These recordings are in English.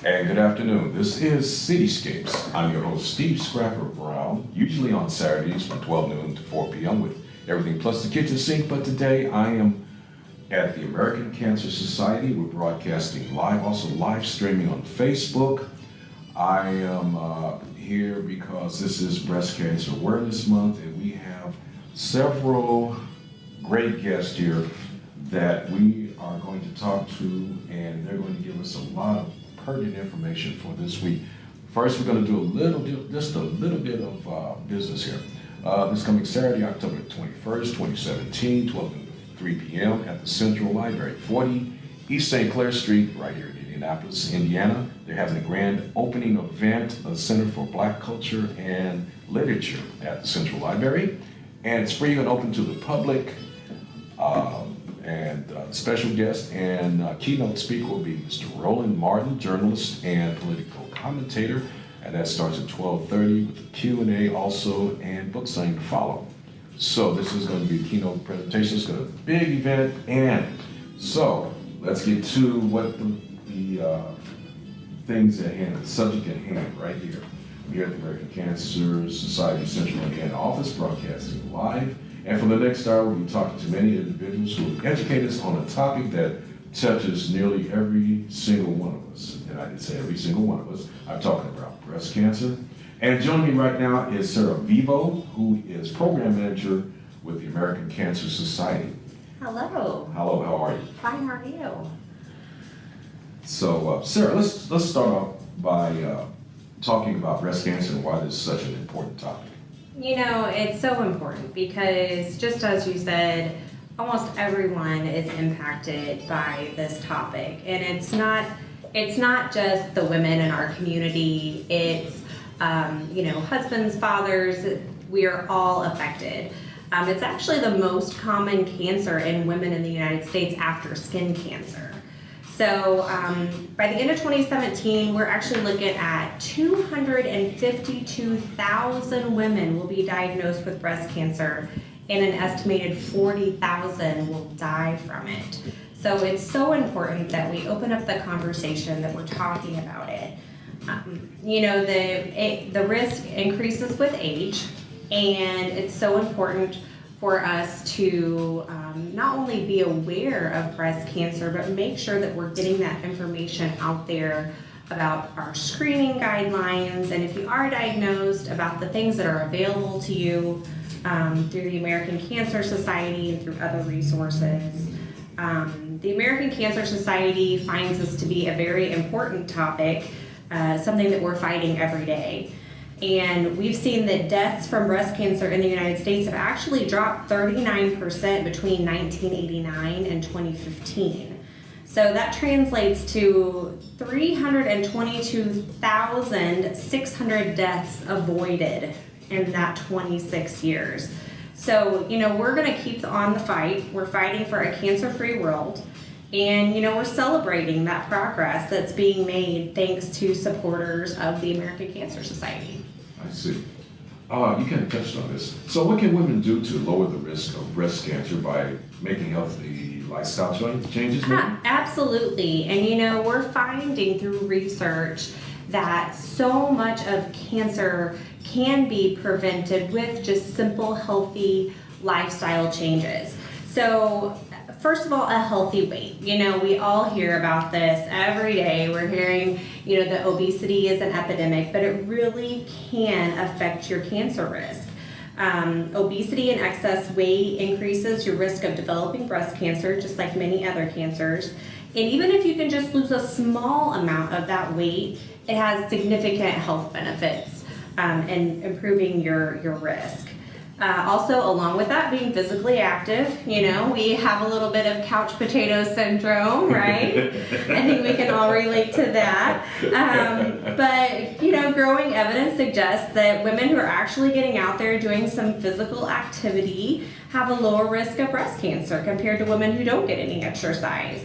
And good afternoon. This is Cityscapes. I'm your host, Steve Scrapper Brown, usually on Saturdays from 12 noon to 4 p.m. with everything plus the kitchen sink. But today I am at the American Cancer Society. We're broadcasting live, also live streaming on Facebook. I am here because this is Breast Cancer Awareness Month, and we have several great guests here that we are going to talk to, and they're going to give us a lot of pertinent information for this week. First, we're going to do just a little bit of business here. This coming Saturday, October 21st, 2017, 12 to 3 p.m. at the Central Library, 40 East St. Clair Street, right here in Indianapolis, Indiana. They're having a grand opening event, a Center for Black Culture and Literature at the Central Library. And it's free and open to the public. Special guest and keynote speaker will be Mr. Roland Martin, journalist and political commentator, and that starts at 12:30 with a Q&A also and book signing to follow. So this is going to be a keynote presentation. It's going to be a big event, and so let's get to what the things at hand, the subject at hand right here. I'm here at the American Cancer Society Central Indiana office, broadcasting live. And for the next hour, we'll be talking to many individuals who will educate us on a topic that touches nearly every single one of us. And I did say every single one of us. I'm talking about breast cancer. And joining me right now is Sarah Vivo, who is program manager with the American Cancer Society. Hello. Hello, how are you? Fine, how are you? So, Sarah, let's start off by talking about breast cancer and why this is such an important topic. You know, it's so important because just as you said, almost everyone is impacted by this topic. And it's not just the women in our community, it's, husbands, fathers, we are all affected. It's actually the most common cancer in women in the United States after skin cancer. So by the end of 2017, we're actually looking at 252,000 women will be diagnosed with breast cancer, and an estimated 40,000 will die from it. So it's so important that we open up the conversation, that we're talking about it. The risk increases with age, and it's so important for us to not only be aware of breast cancer, but make sure that we're getting that information out there about our screening guidelines, and if you are diagnosed, about the things that are available to you through the American Cancer Society and through other resources. The American Cancer Society finds this to be a very important topic, something that we're fighting every day. And we've seen that deaths from breast cancer in the United States have actually dropped 39% between 1989 and 2015. So that translates to 322,600 deaths avoided in that 26 years. So, we're going to keep on the fight. We're fighting for a cancer-free world. And, we're celebrating that progress that's being made thanks to supporters of the American Cancer Society. I see. You kind of touched on this. So what can women do to lower the risk of breast cancer by making healthy lifestyle changes? Absolutely. And, we're finding through research that so much of cancer can be prevented with just simple, healthy lifestyle changes. So, first of all, a healthy weight. We all hear about this every day. We're hearing, that obesity is an epidemic, but it really can affect your cancer risk. Obesity and excess weight increases your risk of developing breast cancer, just like many other cancers. And even if you can just lose a small amount of that weight, it has significant health benefits in improving your risk. Also, along with that, being physically active, we have a little bit of couch potato syndrome, right? I think we can all relate to that. But growing evidence suggests that women who are actually getting out there doing some physical activity have a lower risk of breast cancer compared to women who don't get any exercise.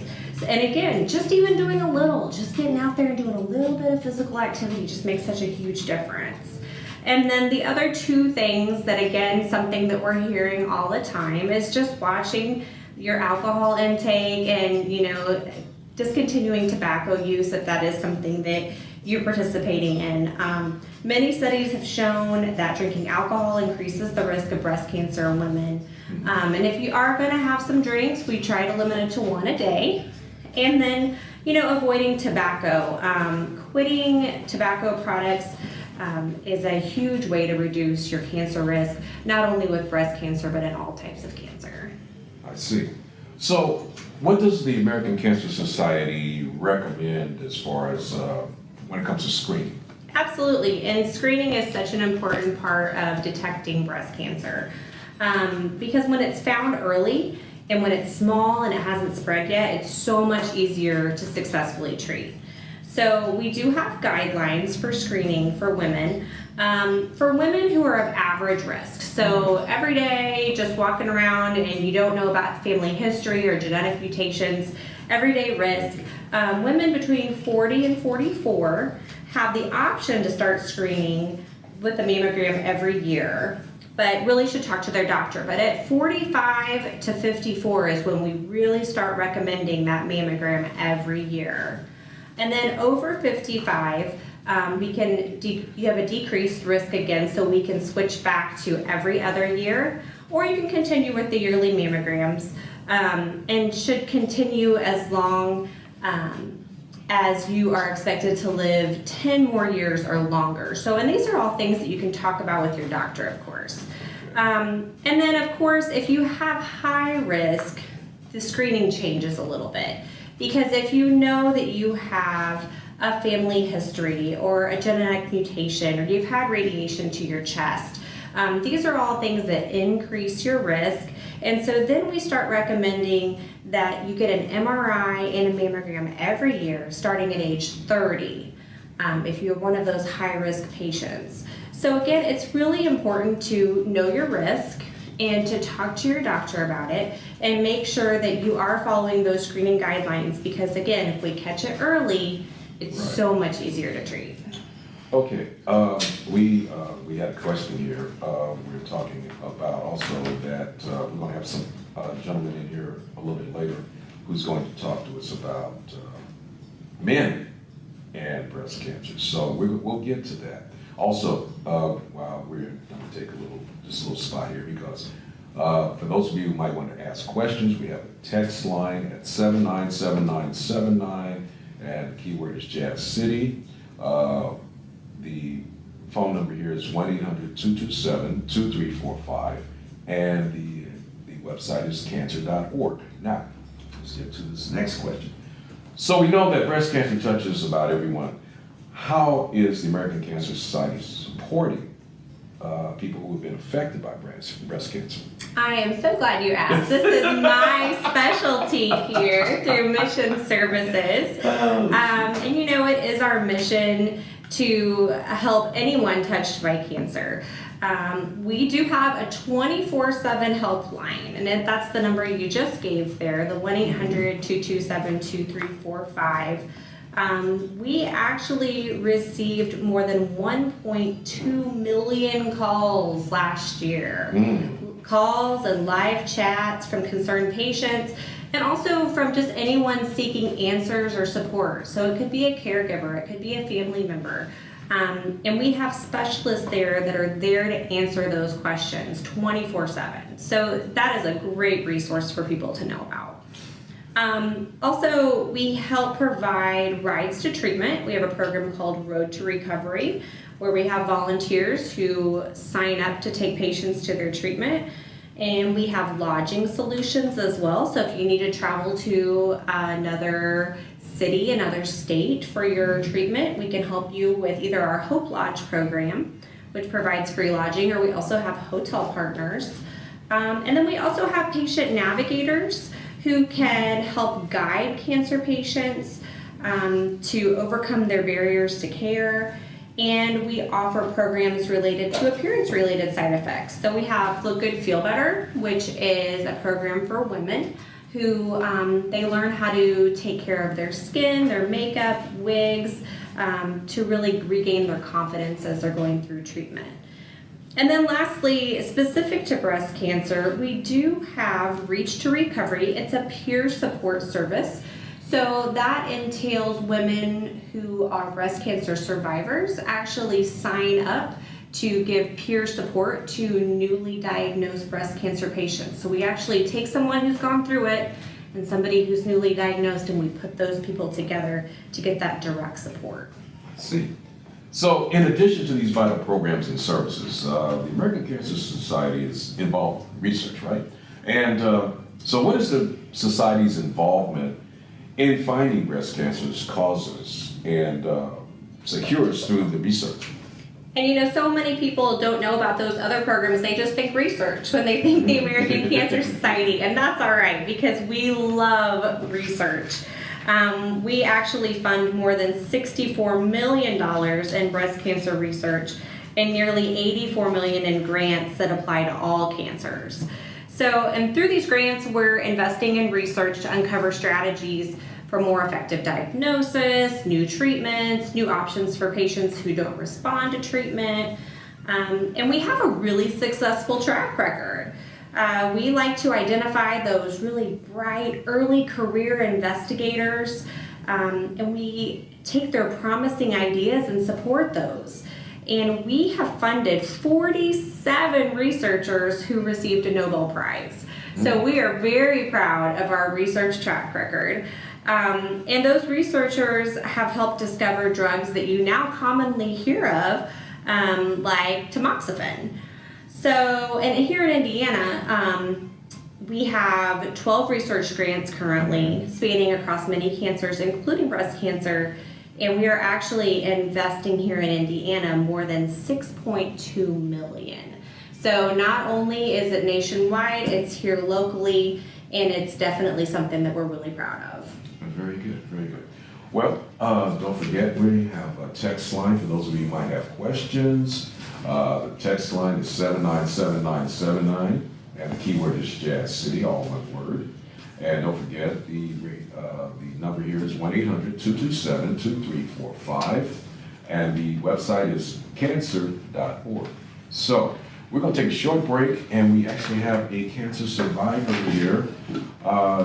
And again, just even doing a little, just getting out there and doing a little bit of physical activity just makes such a huge difference. And then the other two things that, again, something that we're hearing all the time is just watching your alcohol intake and, discontinuing tobacco use if that is something that you're participating in. Many studies have shown that drinking alcohol increases the risk of breast cancer in women. And if you are going to have some drinks, we try to limit it to one a day. And then, avoiding tobacco. Quitting tobacco products is a huge way to reduce your cancer risk, not only with breast cancer, but in all types of cancer. I see. So, what does the American Cancer Society recommend as far as when it comes to screening? Absolutely, and screening is such an important part of detecting breast cancer because when it's found early and when it's small and it hasn't spread yet, it's so much easier to successfully treat. So we do have guidelines for screening for women who are of average risk. So every day, just walking around and you don't know about family history or genetic mutations, everyday risk. Women between 40 and 44 have the option to start screening with a mammogram every year, but really should talk to their doctor. But at 45 to 54 is when we really start recommending that mammogram every year. And then over 55, you have a decreased risk again, so we can switch back to every other year, or you can continue with the yearly mammograms and should continue as long as you are expected to live 10 more years or longer. And these are all things that you can talk about with your doctor, of course. And then, of course, if you have high risk, the screening changes a little bit. Because if you know that you have a family history or a genetic mutation or you've had radiation to your chest, these are all things that increase your risk. And so then we start recommending that you get an MRI and a mammogram every year starting at age 30 if you're one of those high-risk patients. So again, it's really important to know your risk and to talk to your doctor about it and make sure that you are following those screening guidelines because again, if we catch it early, it's so much easier to treat. Okay, we had a question here. We were talking about also that we're going to have some gentleman in here a little bit later who's going to talk to us about men and breast cancer. So we'll get to that. Also, while we're going to take just a little spot here because for those of you who might want to ask questions, we have a text line at 797979 and the keyword is Jazz City. The phone number here is 1-800-227-2345 and the website is cancer.org. Now, let's get to this next question. So we know that breast cancer touches about everyone. How is the American Cancer Society supporting people who have been affected by breast cancer? I am so glad you asked. This is my specialty here through Mission Services. And it is our mission to help anyone touched by cancer. We do have a 24/7 helpline, and that's the number you just gave there, the 1-800-227-2345. We actually received more than 1.2 million calls last year. Calls and live chats from concerned patients and also from just anyone seeking answers or support. So it could be a caregiver, it could be a family member. And we have specialists there that are there to answer those questions 24/7. So that is a great resource for people to know about. Also, we help provide rides to treatment. We have a program called Road to Recovery, where we have volunteers who sign up to take patients to their treatment. And we have lodging solutions as well. So if you need to travel to another city, another state for your treatment, we can help you with either our Hope Lodge program, which provides free lodging, or we also have hotel partners. And then we also have patient navigators who can help guide cancer patients to overcome their barriers to care. And we offer programs related to appearance-related side effects. So we have Look Good, Feel Better, which is a program for women who they learn how to take care of their skin, their makeup, wigs, to really regain their confidence as they're going through treatment. And then lastly, specific to breast cancer, we do have Reach to Recovery. It's a peer support service. So that entails women who are breast cancer survivors actually sign up to give peer support to newly diagnosed breast cancer patients. So we actually take someone who's gone through it and somebody who's newly diagnosed, and we put those people together to get that direct support. I see. So in addition to these vital programs and services, the American Cancer Society is involved in research, right? And so what is the Society's involvement in finding breast cancer's causes and cures through the research? And you know, so many people don't know about those other programs. They just think research when they think the American Cancer Society, and that's all right because we love research. We actually fund more than $64 million in breast cancer research and nearly $84 million in grants that apply to all cancers. So, and through these grants, we're investing in research to uncover strategies for more effective diagnosis, new treatments, new options for patients who don't respond to treatment. And we have a really successful track record. We like to identify those really bright early career investigators, and we take their promising ideas and support those. And we have funded 47 researchers who received a Nobel Prize. So we are very proud of our research track record. And those researchers have helped discover drugs that you now commonly hear of, like tamoxifen. So, and here in Indiana, we have 12 research grants currently spanning across many cancers, including breast cancer, and we are actually investing here in Indiana more than $6.2 million. So not only is it nationwide, it's here locally, and it's definitely something that we're really proud of. Very good, very good. Well, don't forget we have a text line for those of you who might have questions. The text line is 797979, and the keyword is Jazz City, all one word. And don't forget the number here is 1-800-227-2345, and the website is cancer.org. So we're going to take a short break, and we actually have a cancer survivor here,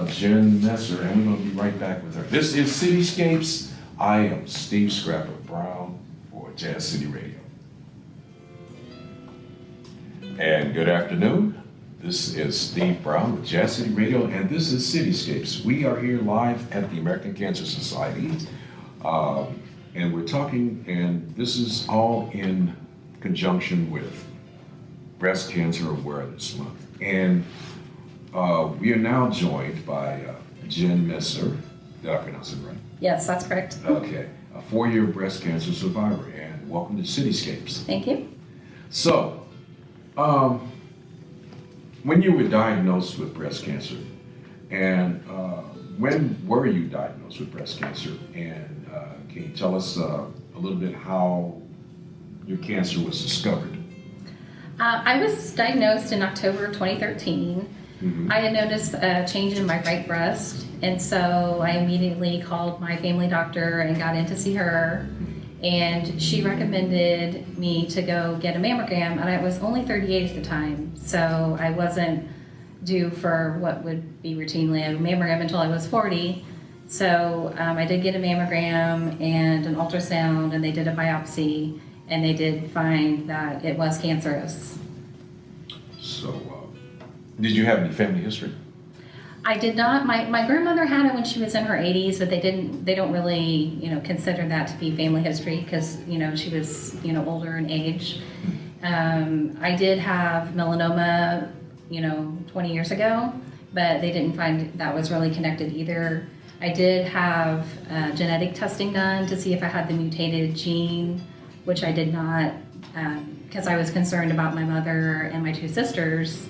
Jen Messer, and we're going to be right back with her. This is Cityscapes. I am Steve Scrapper Brown for Jazz City Radio. And good afternoon. This is Steve Brown with Jazz City Radio, and this is Cityscapes. We are here live at the American Cancer Society, and we're talking, and this is all in conjunction with Breast Cancer Awareness Month. And we are now joined by Jen Messer. Did I pronounce it right? Yes, that's correct. Okay, a 4-year breast cancer survivor, and welcome to Cityscapes. Thank you. So, when you were diagnosed with breast cancer, and when were you diagnosed with breast cancer? And can you tell us a little bit how your cancer was discovered? I was diagnosed in October of 2013. Mm-hmm. I had noticed a change in my right breast, and so I immediately called my family doctor and got in to see her. And she recommended me to go get a mammogram, and I was only 38 at the time, so I wasn't due for what would be routinely a mammogram until I was 40. So I did get a mammogram and an ultrasound, and they did a biopsy, and they did find that it was cancerous. So, did you have any family history? I did not. My grandmother had it when she was in her 80s, but they don't really, consider that to be family history because, she was, older in age. I did have melanoma, 20 years ago, but they didn't find that was really connected either. I did have genetic testing done to see if I had the mutated gene, which I did not, because I was concerned about my mother and my 2 sisters.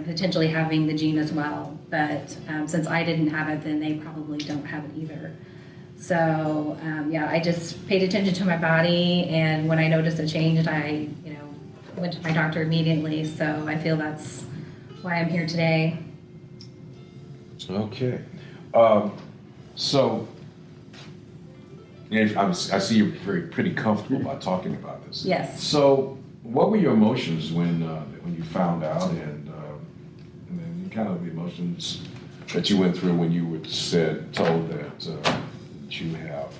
Potentially having the gene as well. But since I didn't have it, then they probably don't have it either. So, I just paid attention to my body, and when I noticed a change, I, went to my doctor immediately. So I feel that's why I'm here today. Okay. So, I see you're pretty comfortable about talking about this. Yes. So, what were your emotions when you found out, and then kind of the emotions that you went through when you were told that you have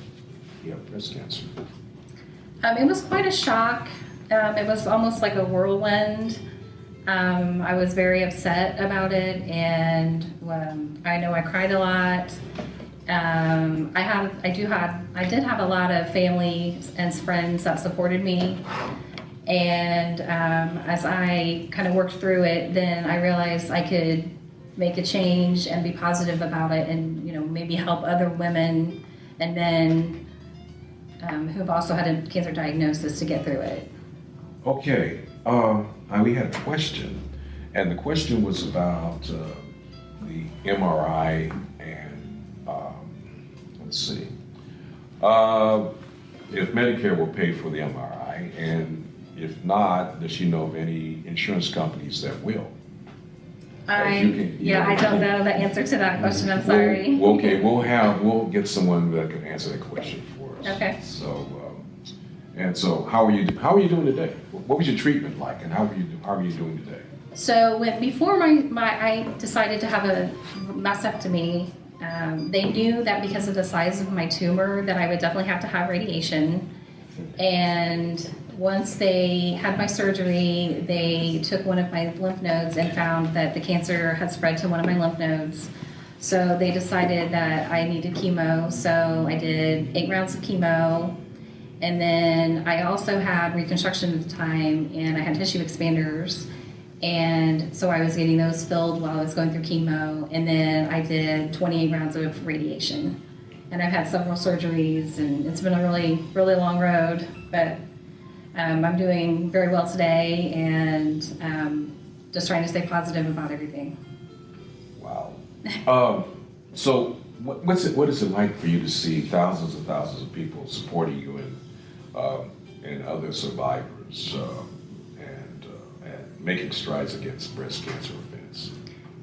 breast cancer? It was quite a shock. It was almost like a whirlwind. I was very upset about it, and I know I cried a lot. I did have a lot of family and friends that supported me, and as I kind of worked through it, then I realized I could make a change and be positive about it, and maybe help other women and men who've also had a cancer diagnosis to get through it. Okay, we had a question, and the question was about the MRI and let's see, if Medicare will pay for the MRI, and if not, does she know of any insurance companies that will? I don't know the answer to that question. I'm sorry. We'll get someone that can answer that question for us. Okay. So, how are you doing today? What was your treatment like, and how are you doing today? So before I decided to have a mastectomy, they knew that because of the size of my tumor that I would definitely have to have radiation. And once they had my surgery, they took one of my lymph nodes and found that the cancer had spread to one of my lymph nodes. So they decided that I needed chemo. So I did 8 rounds of chemo. And then I also had reconstruction at the time, and I had tissue expanders. And so I was getting those filled while I was going through chemo. And then I did 28 rounds of radiation. And I've had several surgeries, and it's been a really, really long road. But I'm doing very well today, and just trying to stay positive about everything. Wow. So what is it like for you to see thousands and thousands of people supporting you and other survivors and making strides against breast cancer events?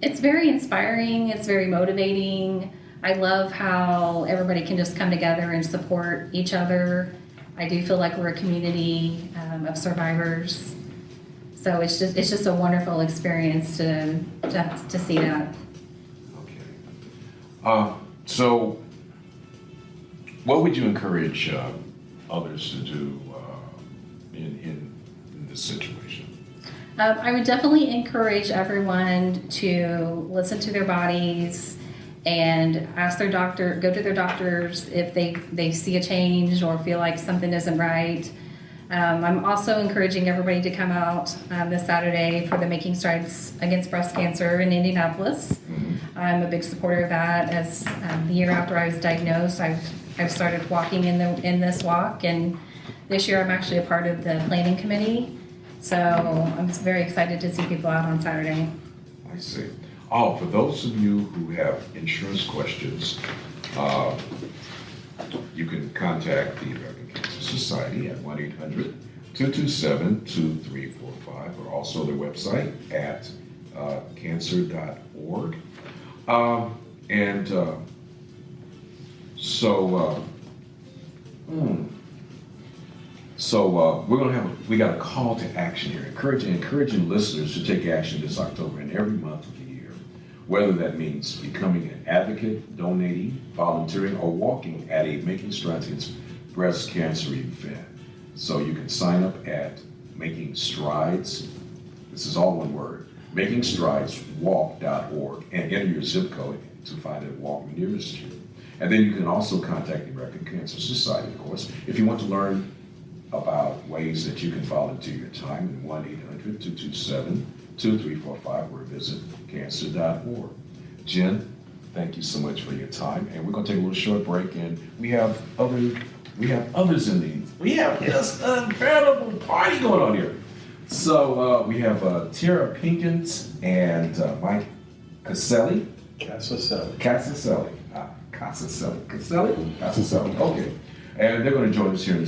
It's very inspiring. It's very motivating. I love how everybody can just come together and support each other. I do feel like we're a community of survivors. So it's just a wonderful experience to see that. Okay. So what would you encourage others to do in this situation? I would definitely encourage everyone to listen to their bodies and ask their doctor, go to their doctors if they see a change or feel like something isn't right. I'm also encouraging everybody to come out this Saturday for the Making Strides Against Breast Cancer in Indianapolis. Mm-hmm. I'm a big supporter of that. As the year after I was diagnosed, I've started walking in this walk, and this year I'm actually a part of the planning committee. So I'm just very excited to see people out on Saturday. I see. Oh, for those of you who have insurance questions, you can contact the American Cancer Society at 1-800-227-2345, or also their website at cancer.org. So we got a call to action here, encouraging listeners to take action this October and every month of the year, whether that means becoming an advocate, donating, volunteering, or walking at a Making Strides Against Breast Cancer event. So you can sign up at Making Strides, this is all one word, makingstrideswalk.org, and enter your zip code to find a walk nearest you. And then you can also contact the American Cancer Society, of course, if you want to learn about ways that you can volunteer your time in 1-800-227-2345 or visit cancer.org. Jen, thank you so much for your time, and we're going to take a little short break, and we have others in these. We have just an incredible party going on here. So we have Tara Pinkins and Mike Caselli. Caselli. Okay. And they're going to join us here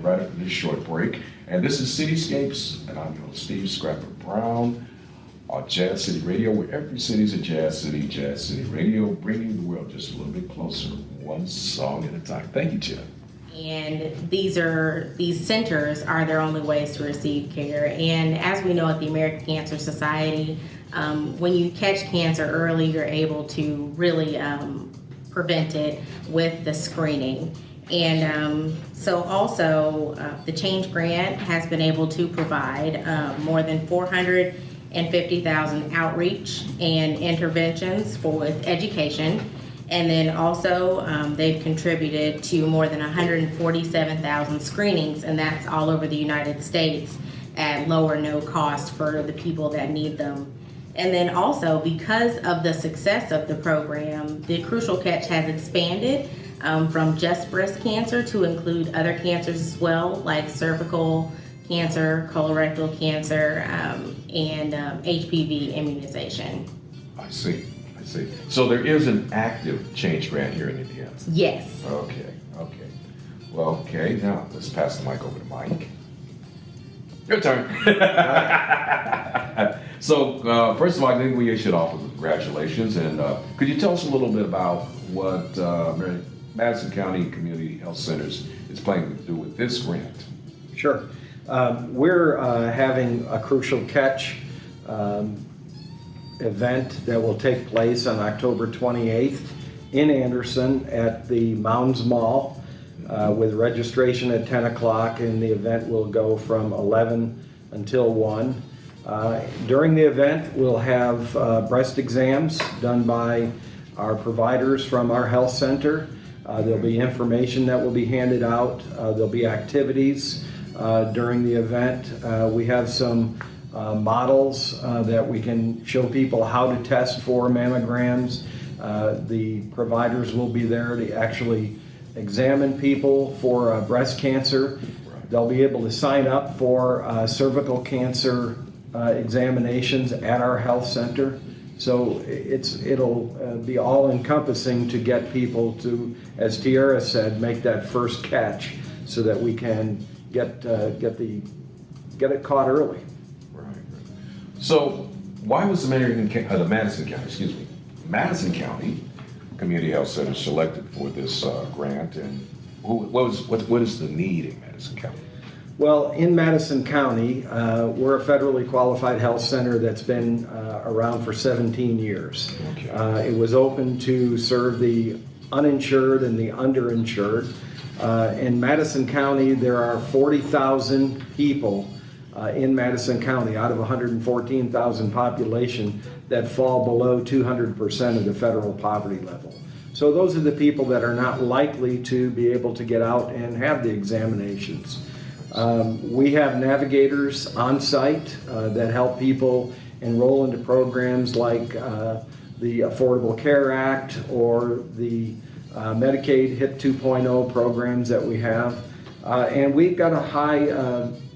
right after this short break. And this is Cityscapes, and I'm your host, Steve Scrapper Brown, on Jazz City Radio, where every city's a Jazz City Radio, bringing the world just a little bit closer, one song at a time. Thank you, Jen. And these centers are their only ways to receive care. And as we know at the American Cancer Society, when you catch cancer early, you're able to really prevent it with the screening. And so also the Change Grant has been able to provide more than 450,000 outreach and interventions with education. And then also they've contributed to more than 147,000 screenings, and that's all over the United States at low or no cost for the people that need them. And then also, because of the success of the program, the Crucial Catch has expanded from just breast cancer to include other cancers as well, like cervical cancer, colorectal cancer, and HPV immunization. I see. So there is an active Change Grant here in Indiana. Yes. Okay. Well, okay, now let's pass the mic over to Mike. Your turn. So, first of all, I think we should offer congratulations. And could you tell us a little bit about what Madison County Community Health Centers is planning to do with this grant? Sure. We're having a Crucial Catch event that will take place on October 28th in Anderson at the Mounds Mall with registration at 10 o'clock, and the event will go from 11 until 1. During the event, we'll have breast exams done by our providers from our health center. There'll be information that will be handed out. There'll be activities during the event. We have some models that we can show people how to test for mammograms. The providers will be there to actually examine people for breast cancer. They'll be able to sign up for cervical cancer examinations at our health center. So it'll be all encompassing to get people to, as Tiara said, make that first catch so that we can get it caught early. Right. So why was the Madison County Community Health Center selected for this grant, and what is the need in Madison County? Well, in Madison County, we're a federally qualified health center that's been around for 17 years. Okay. It was open to serve the uninsured and the underinsured. In Madison County, there are 40,000 people in Madison County out of 114,000 population that fall below 200% of the federal poverty level. So those are the people that are not likely to be able to get out and have the examinations. We have navigators on site that help people enroll into programs like the Affordable Care Act or the Medicaid HIP 2.0 programs that we have. And we've got a high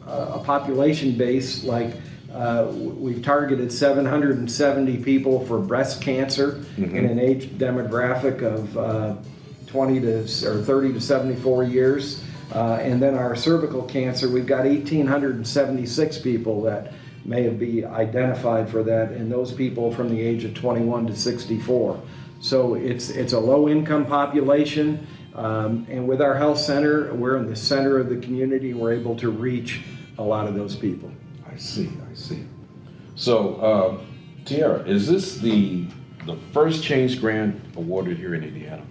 a population base, like we've targeted 770 people for breast cancer in an age demographic of 30 to 74 years. And then our cervical cancer, we've got 1,876 people that may be identified for that, and those people from the age of 21 to 64. So it's a low-income population, and with our health center, we're in the center of the community, and we're able to reach a lot of those people. I see. So, Tiara, is this the first Change Grant awarded here in Indiana?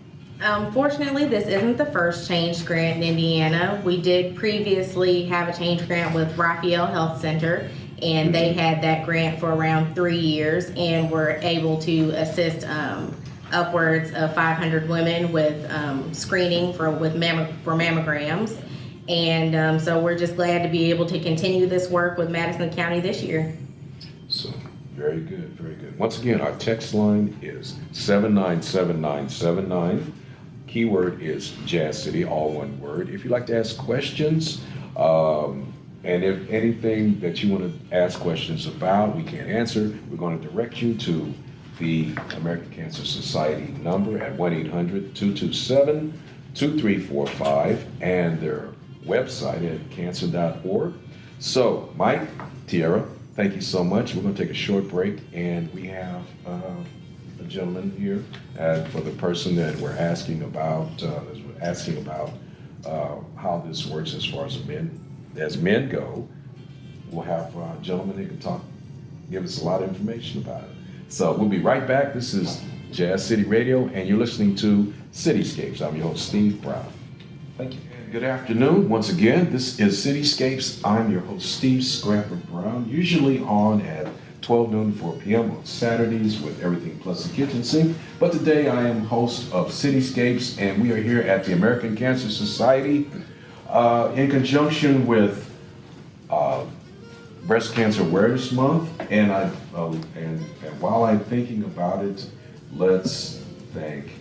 Fortunately, this isn't the first Change Grant in Indiana. We did previously have a Change Grant with Raphael Health Center, and they had that grant for around 3 years and were able to assist upwards of 500 women with screening for mammograms. And so we're just glad to be able to continue this work with Madison County this year. So, very good. Once again, our text line is 797979. Keyword is Jazz City, all one word. If you'd like to ask questions, and if anything that you want to ask questions about we can't answer, we're going to direct you to the American Cancer Society number at 1-800-227-2345 and their website at cancer.org. So, Mike, Tiara, thank you so much. We're going to take a short break, and we have a gentleman here for the person that we're asking about how this works as far as men go. We'll have a gentleman who can talk give us a lot of information about it. So we'll be right back. This is Jazz City Radio, and you're listening to Cityscapes. I'm your host, Steve Brown. Thank you. Good afternoon. Once again, this is Cityscapes. I'm your host, Steve Scrapper Brown, usually on at 12 noon to 4 p.m. on Saturdays with Everything Plus the Kitchen Sink. But today I am host of Cityscapes, and we are here at the American Cancer Society in conjunction with Breast Cancer Awareness Month. And and while I'm thinking about it, let's thank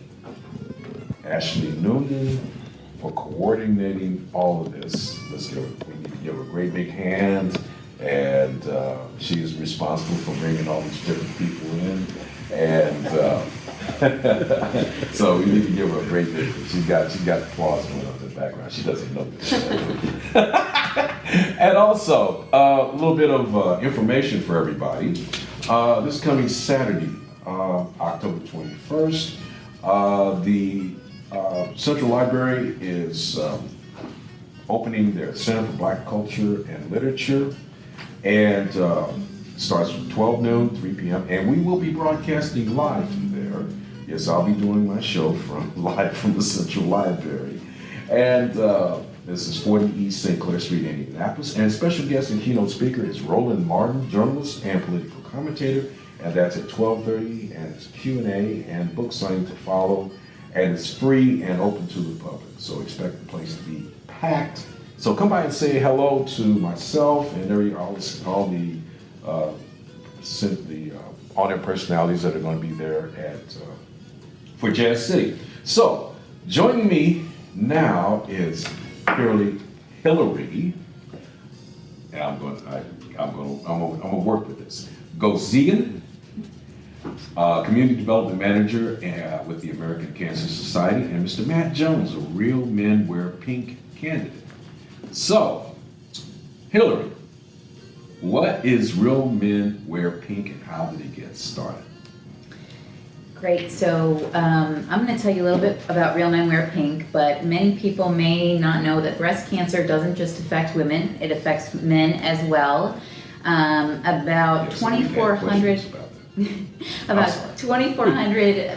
Ashley Noonan for coordinating all of this. We need to give her a great big hand. And she is responsible for bringing all these different people in. And so we need to give her a great big hand. She's got applause going on in the background. She doesn't know this. And also, a little bit of information for everybody. This coming Saturday, October 21st, the Central Library is opening their Center for Black Culture and Literature, and starts from 12 noon, 3 p.m., and we will be broadcasting live from there. Yes, I'll be doing my show live from the Central Library. And this is 40 East St. Clair Street, Indianapolis, and special guest and keynote speaker is Roland Martin, journalist and political commentator, and that's at 12:30, and it's Q&A and book signing to follow. And it's free and open to the public, so expect the place to be packed. So come by and say hello to myself and all the on-air personalities that are going to be there for Jazz City. So joining me now is Hillary, and I'm going to work with this. Gozigan. Community Development Manager with the American Cancer Society, and Mr. Matt Jones, a Real Men Wear Pink candidate. So, Hillary, what is Real Men Wear Pink and how did it get started? Great, so I'm going to tell you a little bit about Real Men Wear Pink, but many people may not know that breast cancer doesn't just affect women, it affects men as well. About 2,400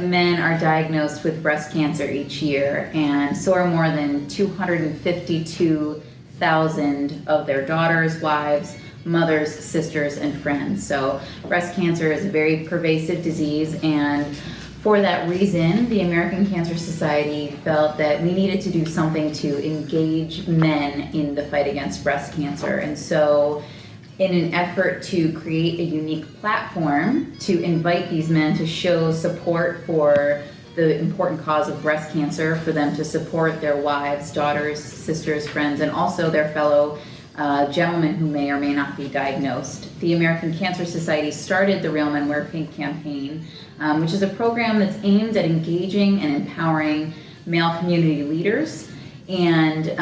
men are diagnosed with breast cancer each year, and so are more than 252,000 of their daughters, wives, mothers, sisters, and friends. So breast cancer is a very pervasive disease, and for that reason, the American Cancer Society felt that we needed to do something to engage men in the fight against breast cancer. And so in an effort to create a unique platform to invite these men to show support for the important cause of breast cancer, for them to support their wives, daughters, sisters, friends, and also their fellow gentlemen who may or may not be diagnosed. The American Cancer Society started the Real Men Wear Pink campaign, which is a program that's aimed at engaging and empowering male community leaders. And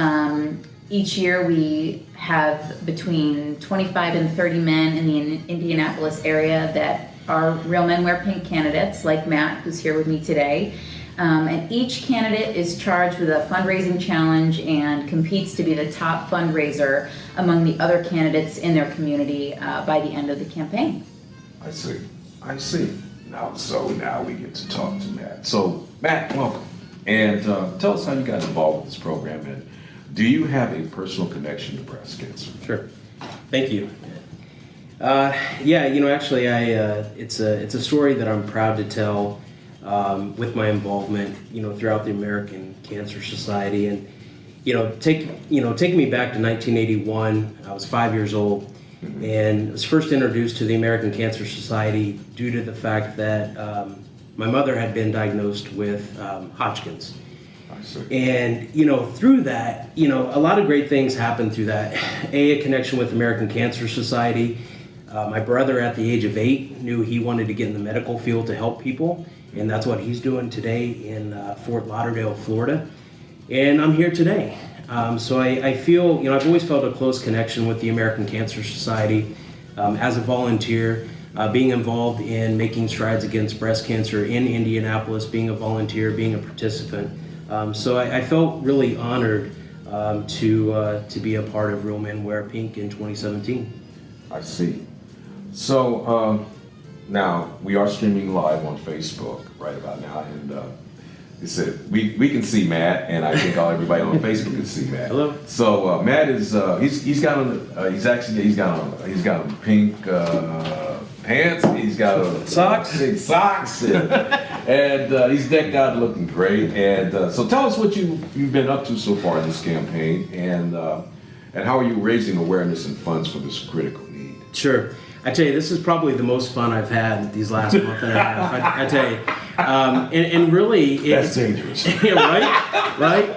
each year we have between 25 and 30 men in the Indianapolis area that are Real Men Wear Pink candidates, like Matt, who's here with me today. And each candidate is charged with a fundraising challenge and competes to be the top fundraiser among the other candidates in their community by the end of the campaign. I see. Now we get to talk to Matt. So Matt, welcome. And tell us how you got involved with this program, and do you have a personal connection to breast cancer? Sure. Thank you. Actually, it's a story that I'm proud to tell with my involvement, throughout the American Cancer Society, and taking me back to 1981. I was 5 years old, and was first introduced to the American Cancer Society due to the fact that my mother had been diagnosed with Hodgkin's. And, through that, a lot of great things happened through that. A connection with American Cancer Society. My brother, at the age of 8, knew he wanted to get in the medical field to help people, and that's what he's doing today in Fort Lauderdale, Florida. And I'm here today. So I feel, I've always felt a close connection with the American Cancer Society as a volunteer, being involved in making strides against breast cancer in Indianapolis, being a volunteer, being a participant. So I felt really honored to be a part of Real Men Wear Pink in 2017. I see. So now we are streaming live on Facebook right about now, and it said we can see Matt, and I think everybody on Facebook can see Matt. Hello. So Matt is he's got on he's got on pink pants. He's got on Socks. socks, and he's decked out, looking great. And so tell us what you've been up to so far in this campaign, and how are you raising awareness and funds for this critical need? Sure. I tell you, this is probably the most fun I've had these last month and a half. I tell you, and really, That's dangerous. right.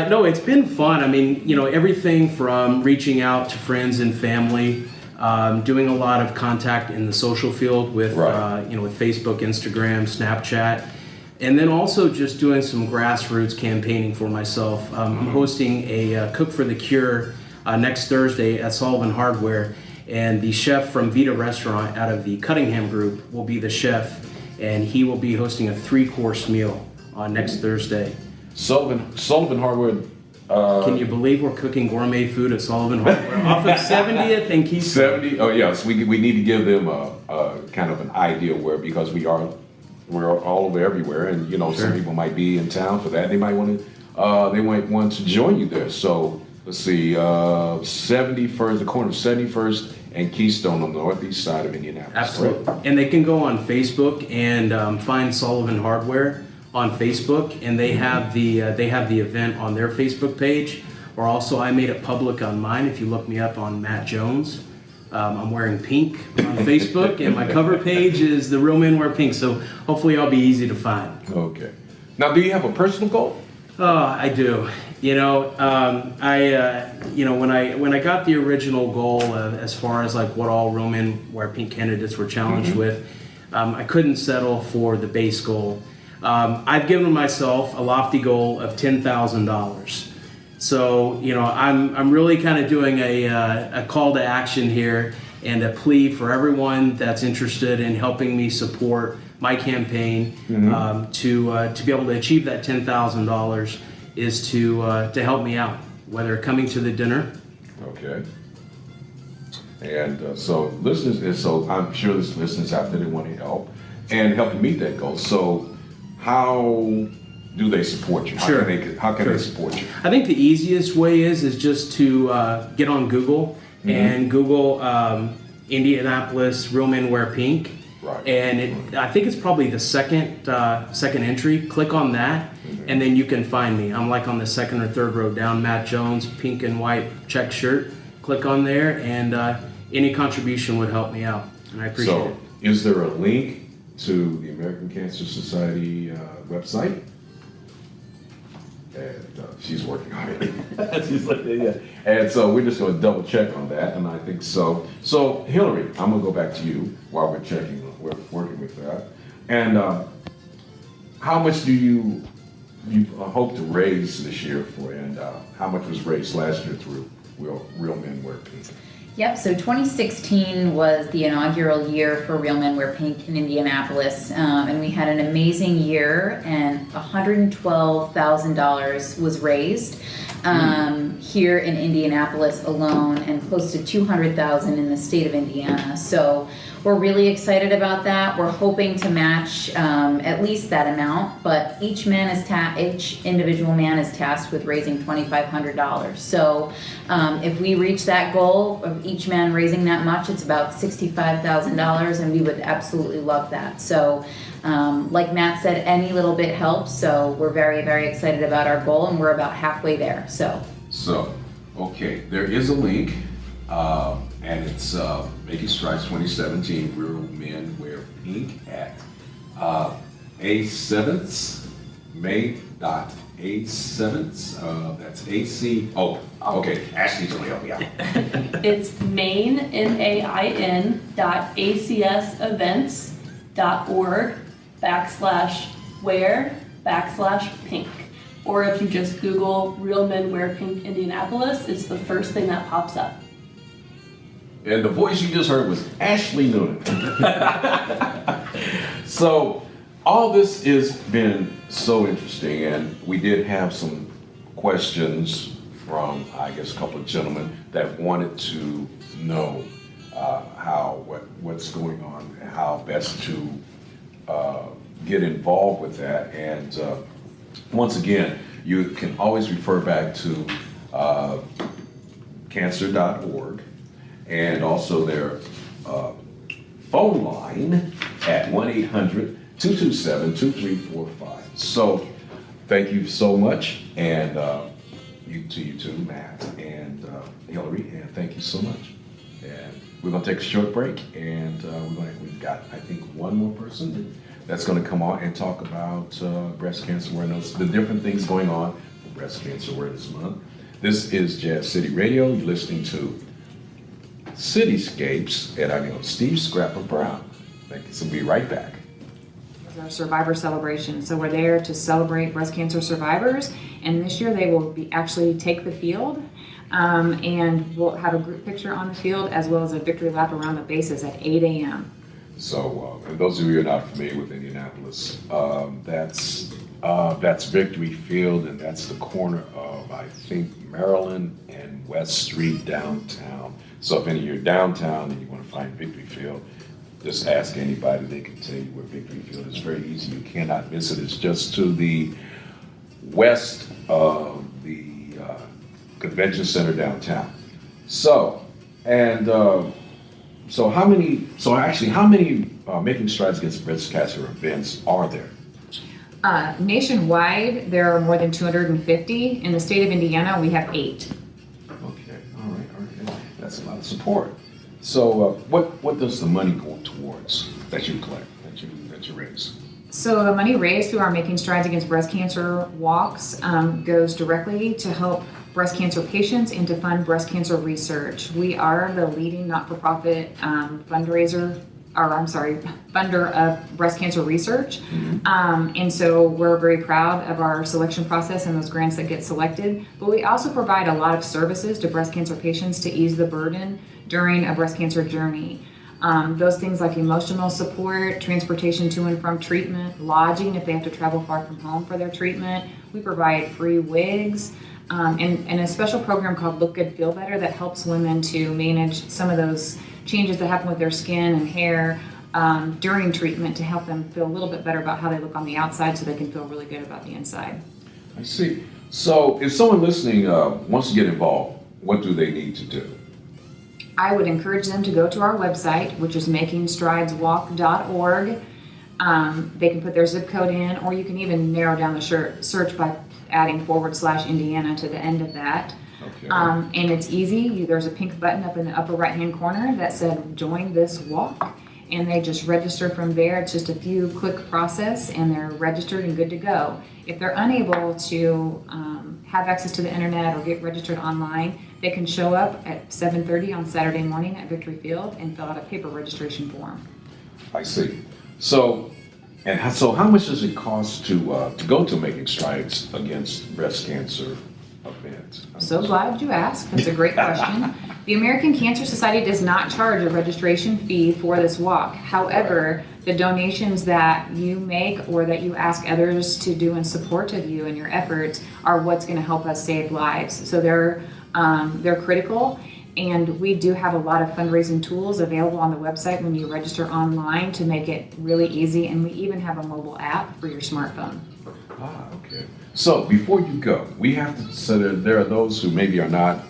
No, it's been fun. I mean, everything from reaching out to friends and family, doing a lot of contact in the social field with, Right. with Facebook, Instagram, Snapchat, and then also just doing some grassroots campaigning for myself. I'm hosting a Cook for the Cure next Thursday at Sullivan Hardware. And the chef from Vita Restaurant out of the Cuttingham Group will be the chef, and he will be hosting a 3-course meal on next Thursday. Sullivan Hardware. Can you believe we're cooking gourmet food at Sullivan Hardware off of 70th and Keystone? 70. Oh yes, we need to give them a kind of an idea where, because we're all over everywhere, and Sure. some people might be in town for that. They might want to join you there. So let's see, 71st, the corner of 71st and Keystone on the northeast side of Indianapolis. Absolutely. Correct? And they can go on Facebook and find Sullivan Hardware on Facebook, and they have the event on their Facebook page. Or also, I made it public on mine. If you look me up on Matt Jones, I'm wearing pink on Facebook, and my cover page is The Real Men Wear Pink. So hopefully, I'll be easy to find. Okay. Now, do you have a personal goal? Oh, I do. When I got the original goal as far as like what all Real Men Wear Pink candidates were challenged with, I couldn't settle for the base goal. I've given myself a lofty goal of $10,000. So I'm really kind of doing a call to action here and a plea for everyone that's interested in helping me support my campaign to be able to achieve that $10,000 is to help me out, whether coming to the dinner. Okay. And so I'm sure there's listeners out there that want to help and help you meet that goal. So how do they support you? Sure. How can they support you? I think the easiest way is just to get on Google and Google Indianapolis Real Men Wear Pink. Right. And I think it's probably the second entry. Click on that, and then you can find me. I'm like on the second or third row down. Matt Jones, pink and white check shirt. Click on there, and any contribution would help me out, and I appreciate it. So, is there a link to the American Cancer Society website? And she's working on it. She's like, yeah. And so we're just going to double check on that, and I think so. So, Hillary, I'm going to go back to you while we're working with that. And how much do you hope to raise this year for, and how much was raised last year through Real Men Wear Pink? Yep, so 2016 was the inaugural year for Real Men Wear Pink in Indianapolis, and we had an amazing year, and $112,000 was raised here in Indianapolis alone, and close to $200,000 in the state of Indiana. So we're really excited about that. We're hoping to match at least that amount, but each individual man is tasked with raising $2,500. So if we reach that goal of each man raising that much, it's about $65,000, and we would absolutely love that. So like Matt said, any little bit helps. So we're very, very excited about our goal, and we're about halfway there. So Okay, there is a link, and it's Making Strides 2017, Real Men Wear Pink at A7ths, May.A7ths, that's AC, okay, Ashley's gonna help me out. It's main.acsevents.org/wear/pink. Or if you just Google Real Men Wear Pink Indianapolis, it's the first thing that pops up. And the voice you just heard was Ashley Noonan. So all this has been so interesting, and we did have some questions from, I guess, a couple of gentlemen that wanted to know what's going on, and how best to get involved with that. And once again, you can always refer back to cancer.org, and also their phone line at 1-800-227-2345. So thank you so much, and you too, Matt and Hillary, and thank you so much. And we're going to take a short break, and we've got, I think, one more person that's going to come on and talk about breast cancer awareness, the different things going on for Breast Cancer Awareness Month. This is Jazz City Radio. You're listening to Cityscapes, and I'm your Steve Scrapper Brown. Thank you. So we'll be right back. Our survivor celebration. So we're there to celebrate breast cancer survivors, and this year they will actually take the field, and we'll have a group picture on the field as well as a victory lap around the bases at 8 a.m. So, and those of you who are not familiar with Indianapolis, that's Victory Field, and that's the corner of, I think, Maryland and West Street downtown. So if any of you are downtown and you want to find Victory Field, just ask anybody, they can tell you where Victory Field is. Very easy, you cannot miss it. It's just to the west of the convention center downtown. So, and how many Making Strides Against Breast Cancer events are there? Nationwide, there are more than 250. In the state of Indiana, we have 8. Okay, all right. That's a lot of support. So, what does the money go towards that you collect, that you raise? So the money raised through our Making Strides Against Breast Cancer walks goes directly to help breast cancer patients and to fund breast cancer research. We are the leading not-for-profit funder of breast cancer research. And so we're very proud of our selection process and those grants that get selected. But we also provide a lot of services to breast cancer patients to ease the burden during a breast cancer journey. Those things like emotional support, transportation to and from treatment, lodging if they have to travel far from home for their treatment. We provide free wigs, and a special program called Look Good, Feel Better that helps women to manage some of those changes that happen with their skin and hair during treatment to help them feel a little bit better about how they look on the outside so they can feel really good about the inside. I see. So if someone listening wants to get involved, what do they need to do? I would encourage them to go to our website, which is makingstrideswalk.org. They can put their zip code in, or you can even narrow down the search by adding /Indiana to the end of that. Okay. And it's easy. There's a pink button up in the upper right-hand corner that said join this walk, and they just register from there. It's just a few quick process, and they're registered and good to go. If they're unable to have access to the internet or get registered online, they can show up at 7:30 on Saturday morning at Victory Field and fill out a paper registration form. I see. So how much does it cost to go to Making Strides Against Breast Cancer event? So glad you asked. That's a great question. The American Cancer Society does not charge a registration fee for this walk. However, the donations that you make or that you ask others to do in support of you and your efforts are what's going to help us save lives. So they're critical, and we do have a lot of fundraising tools available on the website when you register online to make it really easy, and we even have a mobile app for your smartphone. Okay. So before you go, we have to, so there are those who maybe are not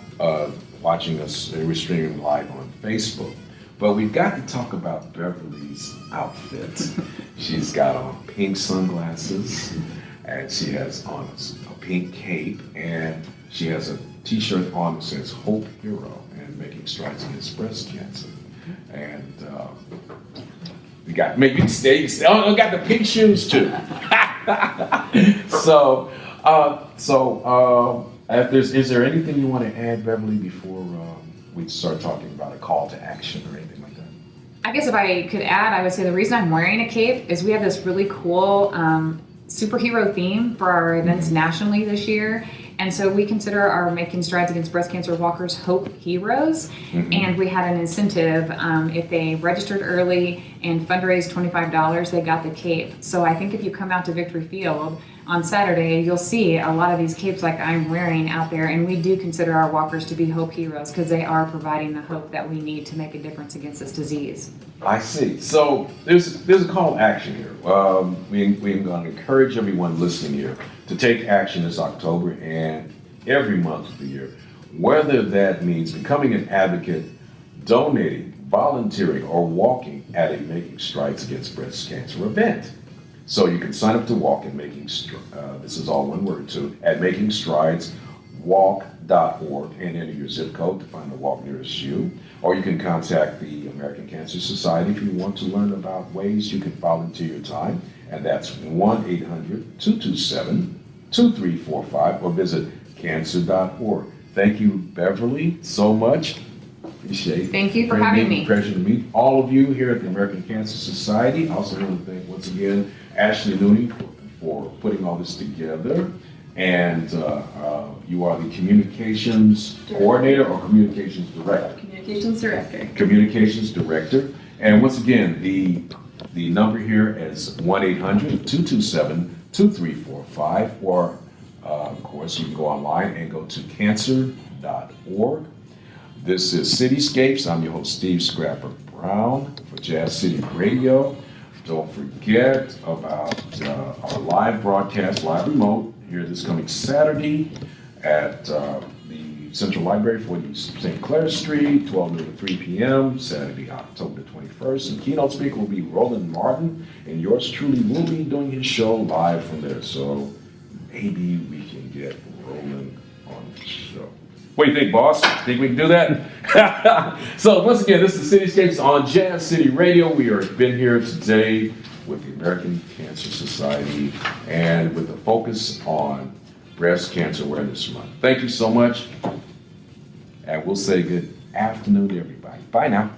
watching us, we're streaming live on Facebook, but we've got to talk about Beverly's outfit. She's got on pink sunglasses, and she has on a pink cape, and she has a t-shirt on that says Hope Hero and Making Strides Against Breast Cancer. And you got, maybe you can stay, I got the pink shoes too. Is there anything you want to add, Beverly, before we start talking about a call to action or anything like that? I guess if I could add, I would say the reason I'm wearing a cape is we have this really cool superhero theme for our events nationally this year. And so we consider our Making Strides Against Breast Cancer walkers Hope Heroes. And we had an incentive. If they registered early and fundraised $25, they got the cape. So I think if you come out to Victory Field, on Saturday, you'll see a lot of these capes like I'm wearing out there, and we do consider our walkers to be hope heroes because they are providing the hope that we need to make a difference against this disease. I see. So there's a call to action here. We're going to encourage everyone listening here to take action this October and every month of the year, whether that means becoming an advocate, donating, volunteering, or walking at a Making Strides Against Breast Cancer event. So you can sign up to walk at this is all one word too, at makingstrideswalk.org and enter your zip code to find the walk nearest you. Or you can contact the American Cancer Society if you want to learn about ways you can volunteer your time. And that's 1-800-227-2345 or visit cancer.org. Thank you, Beverly, so much. Appreciate it. Thank you for having me. Pleasure to meet all of you here at the American Cancer Society. Also want to thank once again Ashley Looney for putting all this together. And you are the communications coordinator or communications director? Communications director. Communications director. And once again, the number here is 1-800-227-2345, or of course you can go online and go to cancer.org. This is Cityscapes. I'm your host, Steve Scrapper Brown for Jazz City Radio. Don't forget about our live broadcast, live remote, here this coming Saturday at the Central Library, 40 St. Clair Street, 12 noon to 3 p.m., Saturday, October 21st. And keynote speaker will be Roland Martin, and yours truly will be doing his show live from there. So maybe we can get Roland on the show. What do you think, boss? Think we can do that? So once again, this is Cityscapes on Jazz City Radio. We are been here today with the American Cancer Society and with a focus on Breast Cancer Awareness Month. Thank you so much, and we'll say good afternoon to everybody. Bye now.